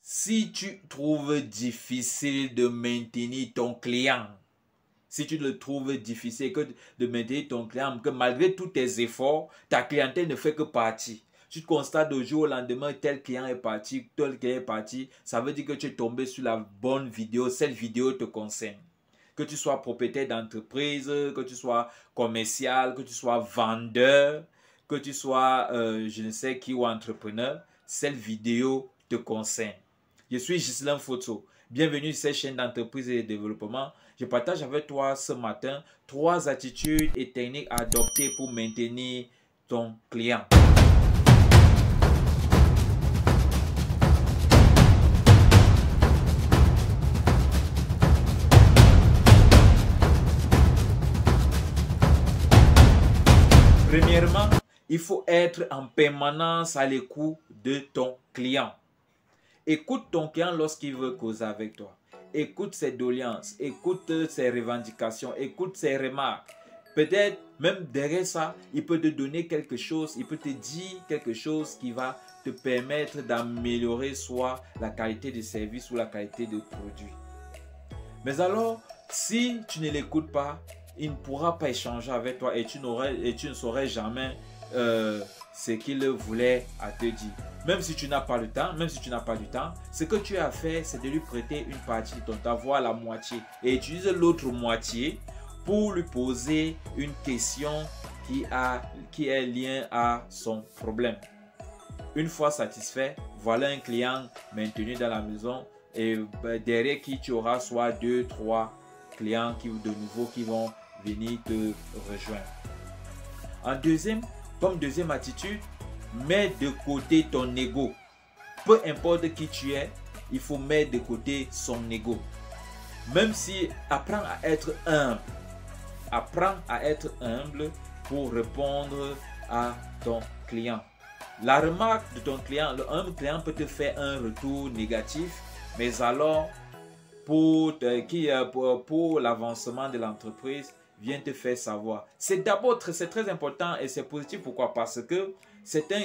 Si tu trouves difficile de maintenir ton client, si tu le trouves difficile de maintenir ton client, que malgré tous tes efforts, ta clientèle ne fait que partir. Tu constates au jour au lendemain, tel client est parti, tel client est parti, ça veut dire que tu es tombé sur la bonne vidéo, cette vidéo te concerne. Que tu sois propriétaire d'entreprise, que tu sois commercial, que tu sois vendeur, que tu sois je ne sais qui ou entrepreneur, cette vidéo te concerne. Je suis Ghislain Photo. Bienvenue sur cette chaîne d'entreprise et de développement. Je partage avec toi ce matin 3 attitudes et techniques à adopter pour maintenir ton client. Premièrement, il faut être en permanence à l'écoute de ton client. Écoute ton client lorsqu'il veut causer avec toi. Écoute ses doléances, écoute ses revendications, écoute ses remarques. Peut-être même derrière ça, il peut te donner quelque chose, il peut te dire quelque chose qui va te permettre d'améliorer soit la qualité de service ou la qualité de produit. Mais alors, si tu ne l'écoutes pas, il ne pourra pas échanger avec toi et tu ne saurais jamais ce qu'il voulait à te dire. Même si tu n'as pas le temps, ce que tu as fait, c'est de lui prêter une partie de ton temps, voire la moitié, et utilise l'autre moitié pour lui poser une question qui est liée à son problème. Une fois satisfait, voilà un client maintenu dans la maison et derrière qui tu auras soit 2-3 clients de nouveau qui vont venir te rejoindre. Comme deuxième attitude, mets de côté ton ego. Peu importe qui tu es, il faut mettre de côté son ego. Même si apprends à être humble. Apprends à être humble pour répondre à ton client. La remarque de ton client, un client peut te faire un retour négatif, mais alors pour l'avancement de l'entreprise, viens te faire savoir. C'est très important et c'est positif. Pourquoi? Parce que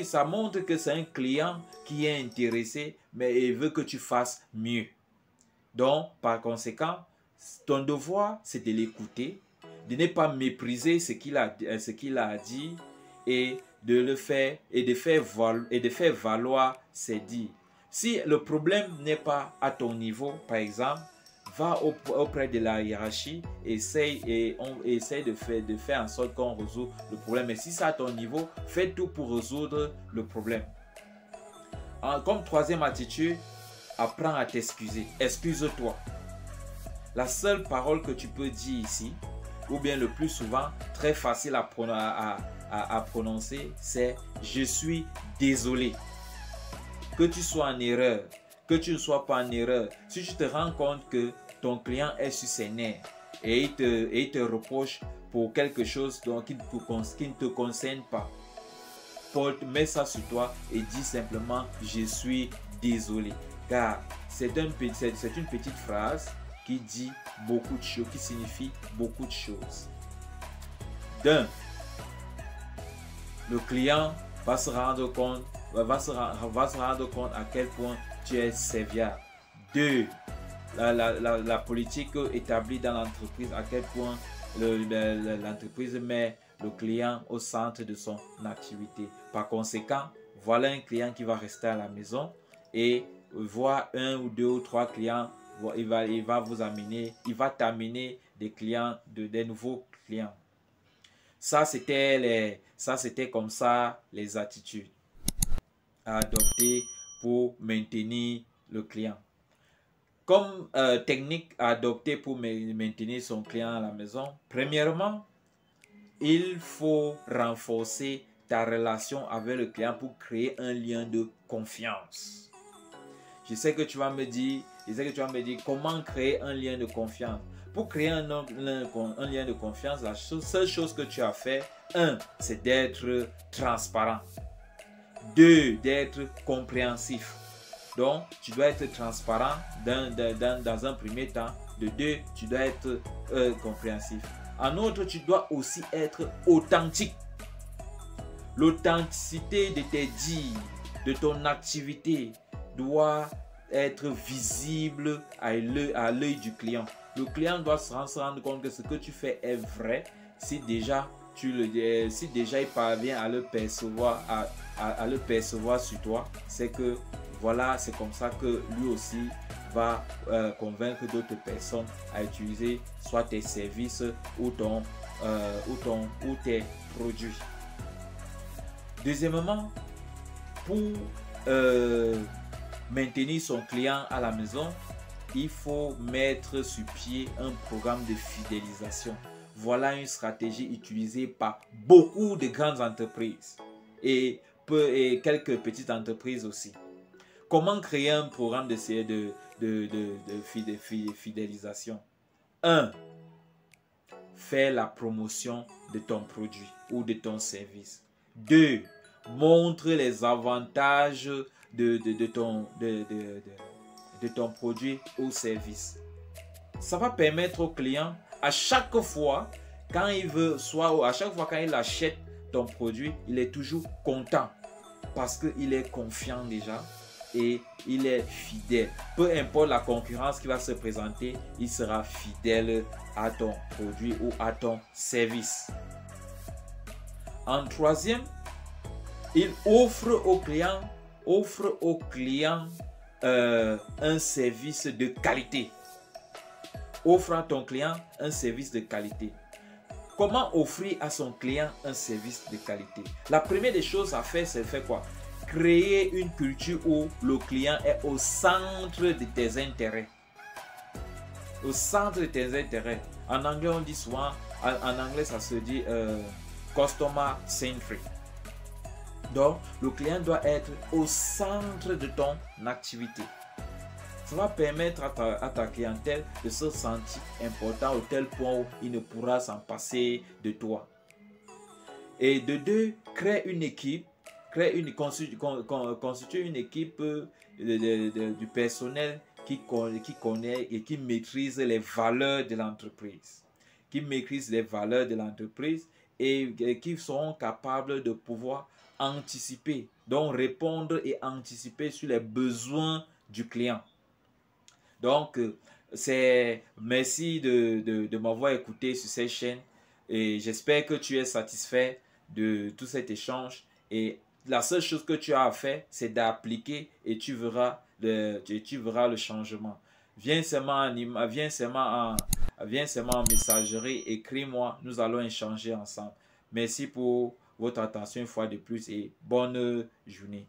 ça montre que c'est un client qui est intéressé, mais il veut que tu fasses mieux. Donc, par conséquent, ton devoir, c'est de l'écouter, de ne pas mépriser ce qu'il a dit et de faire valoir ses dires. Si le problème n'est pas à ton niveau, par exemple, va auprès de la hiérarchie, essaye de faire en sorte qu'on résout le problème. Et si c'est à ton niveau, fais tout pour résoudre le problème. Comme troisième attitude, apprends à t'excuser. Excuse-toi. La seule parole que tu peux dire ici, ou bien le plus souvent, très facile à prononcer, c'est « je suis désolé ». Que tu sois en erreur, que tu ne sois pas en erreur, si tu te rends compte que ton client est sur ses nerfs et il te reproche pour quelque chose qui ne te concerne pas, mets ça sur toi et dis simplement « je suis désolé ». Car c'est une petite phrase qui dit beaucoup de choses, qui signifie beaucoup de choses. D'un, le client va se rendre compte à quel point tu es serviable. 2. La politique établie dans l'entreprise, à quel point l'entreprise met le client au centre de son activité. Par conséquent, voilà un client qui va rester à la maison et voir 1 ou 2 ou 3 clients, il va t'amener des clients, des nouveaux clients. Ça, c'était comme ça les attitudes à adopter pour maintenir le client. Comme technique à adopter pour maintenir son client à la maison, premièrement, il faut renforcer ta relation avec le client pour créer un lien de confiance. Je sais que tu vas me dire comment créer un lien de confiance. Pour créer un lien de confiance, la seule chose que tu as fait, 1, c'est d'être transparent. 2, d'être compréhensif. Donc, tu dois être transparent dans un premier temps. De 2, tu dois être compréhensif. En outre, tu dois aussi être authentique. L'authenticité de tes dires, de ton activité, doit être visible à l'œil du client. Le client doit se rendre compte que ce que tu fais est vrai si déjà il parvient à le percevoir, à le percevoir sur toi. C'est que voilà, c'est comme ça que lui aussi va convaincre d'autres personnes à utiliser soit tes services ou tes produits. Deuxièmement, pour maintenir son client à la maison, il faut mettre sur pied un programme de fidélisation. Voilà une stratégie utilisée par beaucoup de grandes entreprises et quelques petites entreprises aussi. Comment créer un programme de fidélisation? 1. Faire la promotion de ton produit ou de ton service. 2. Montre les avantages de ton produit ou service. Ça va permettre au client, à chaque fois quand il achète ton produit, il est toujours content parce qu'il est confiant déjà et il est fidèle. Peu importe la concurrence qui va se présenter, il sera fidèle à ton produit ou à ton service. En troisième, il offre au client un service de qualité. Offre à ton client un service de qualité. Comment offrir à son client un service de qualité? La première des choses à faire, c'est faire quoi? Créer une culture où le client est au centre de tes intérêts. Au centre de tes intérêts. En anglais, on dit souvent, en anglais, ça se dit customer centric. Donc, le client doit être au centre de ton activité. Ça va permettre à ta clientèle de se sentir important au tel point où il ne pourra s'en passer de toi. Et de deux, crée une équipe, constitue une équipe du personnel qui connaît et qui maîtrise les valeurs de l'entreprise. Qui maîtrise les valeurs de l'entreprise et qui seront capables de pouvoir anticiper, donc répondre et anticiper sur les besoins du client. Donc, merci de m'avoir écouté sur cette chaîne et j'espère que tu es satisfait de tout cet échange. Et la seule chose que tu as à faire, c'est d'appliquer et tu verras le changement. Viens seulement en messagerie, écris-moi, nous allons échanger ensemble. Merci pour votre attention une fois de plus et bonne journée.